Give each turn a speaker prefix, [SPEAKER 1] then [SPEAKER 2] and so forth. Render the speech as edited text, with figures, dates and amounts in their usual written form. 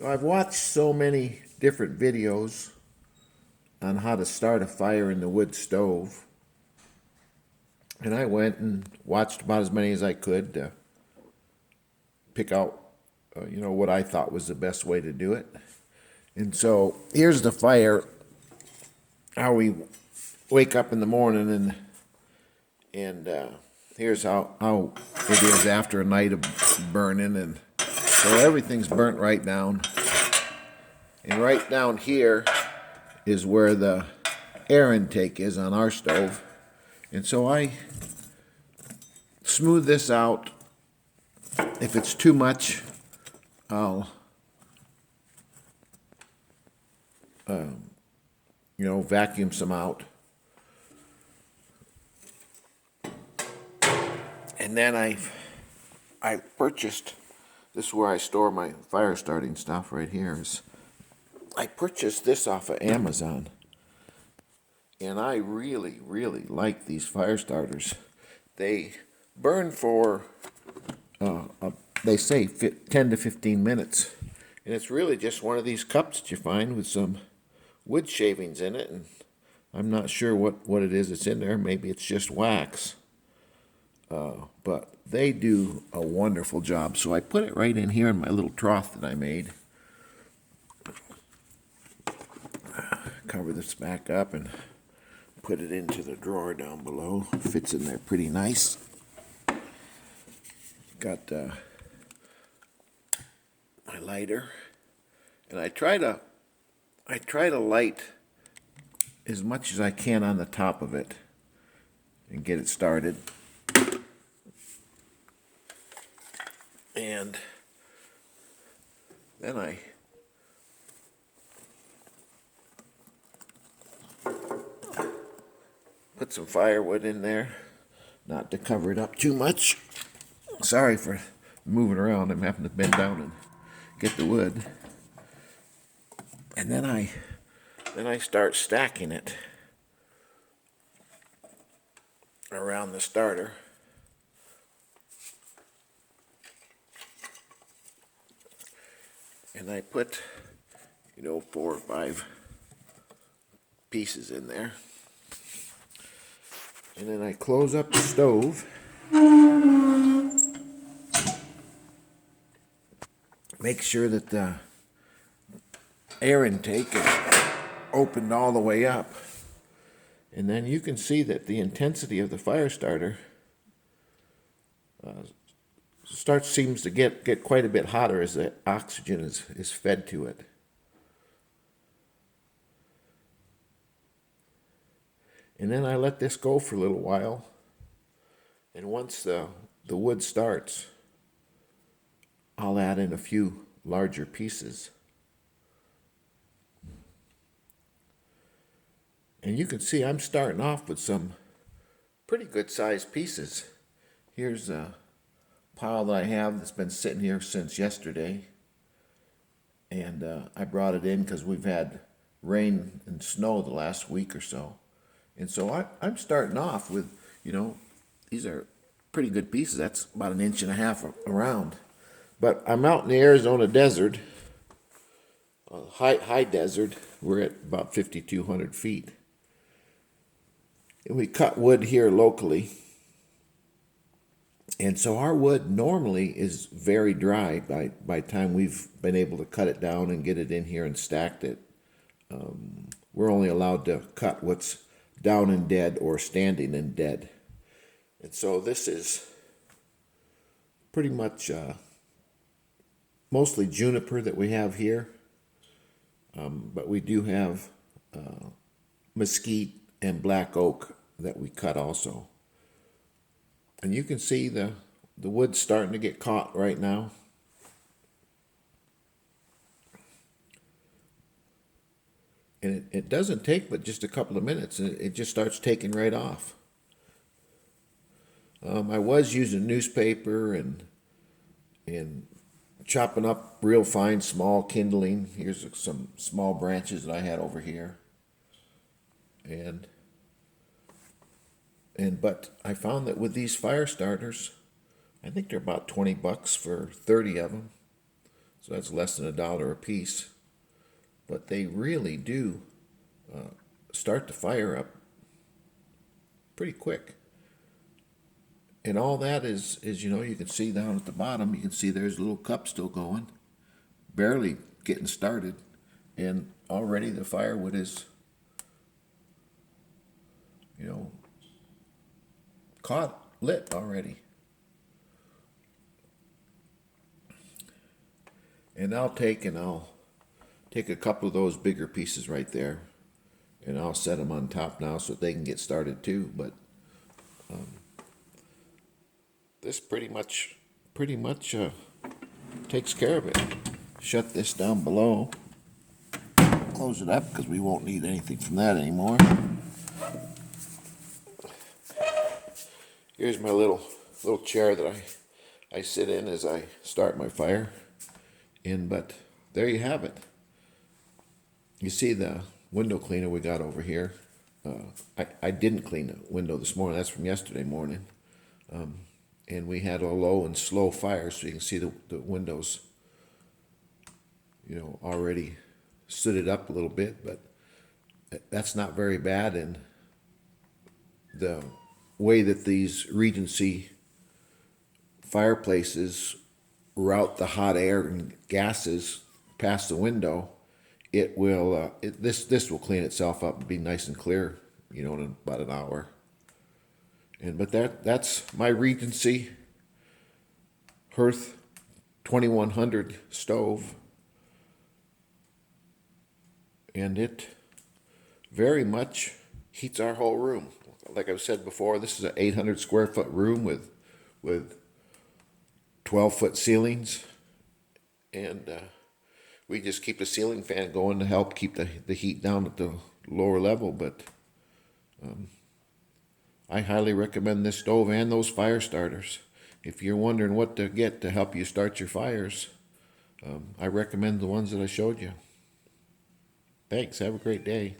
[SPEAKER 1] So I've watched so many different videos on how to start a fire in the wood stove. And I went and watched about as many as I could to pick out, what I thought was the best way to do it. And so here's the fire, how we wake up in the morning, and here's how it is after a night of burning. And so everything's burnt right down. And right down here is where the air intake is on our stove. And so I smooth this out. If it's too much, I'll vacuum some out. And then I purchased, this is where I store my fire starting stuff right here. I purchased this off of Amazon. And I really, really like these fire starters. They burn for, they say 10 to 15 minutes. And it's really just one of these cups that you find with some wood shavings in it. And I'm not sure what it is that's in there. Maybe it's just wax. But they do a wonderful job. So I put it right in here in my little trough that I made. Cover this back up and put it into the drawer down below. Fits in there pretty nice. Got my lighter, and I try to light as much as I can on the top of it and get it started. And then I put some firewood in there, not to cover it up too much. Sorry for moving around. I'm having to bend down and get the wood. And then I start stacking it around the starter. And I put, 4 or 5 pieces in there. And then I close up the stove. Make sure that the air intake is opened all the way up. And then you can see that the intensity of the fire starter seems to get quite a bit hotter as the oxygen is fed to it. And then I let this go for a little while. And once the wood starts, I'll add in a few larger pieces. And you can see I'm starting off with some pretty good sized pieces. Here's a pile that I have that's been sitting here since yesterday. And I brought it in because we've had rain and snow the last week or so. And so I'm starting off with, these are pretty good pieces. That's about 1.5 inches around. But I'm out in the Arizona desert, high desert. We're at about 5,200 feet. And we cut wood here locally. And so our wood normally is very dry by the time we've been able to cut it down and get it in here and stacked it. We're only allowed to cut what's down and dead or standing and dead. And so this is pretty much mostly juniper that we have here. But we do have mesquite and black oak that we cut also. And you can see the wood starting to get caught right now. And it doesn't take but just a couple of minutes, and it just starts taking right off. I was using newspaper and chopping up real fine small kindling. Here's some small branches that I had over here. But I found that with these fire starters, I think they're about $20 for 30 of them. So that's less than $1 a piece. But they really do start the fire up pretty quick. And all that is you can see down at the bottom, you can see there's a little cup still going, barely getting started. And already the firewood is, caught, lit already. And I'll take a couple of those bigger pieces right there, and I'll set them on top now so they can get started too. But this pretty much takes care of it. Shut this down below. Close it up because we won't need anything from that anymore. Here's my little chair that I sit in as I start my fire. But there you have it. You see the window cleaner we got over here. I didn't clean the window this morning. That's from yesterday morning. And we had a low and slow fire, so you can see the windows, already sooted up a little bit, but that's not very bad. And the way that these Regency fireplaces route the hot air and gases past the window, it will this will clean itself up and be nice and clear, in about an hour. But that's my Regency Hearth 2100 stove, and it very much heats our whole room. Like I've said before, this is an 800 square foot room with 12-foot ceilings, and we just keep the ceiling fan going to help keep the heat down at the lower level. But I highly recommend this stove and those fire starters. If you're wondering what to get to help you start your fires, I recommend the ones that I showed you. Thanks. Have a great day.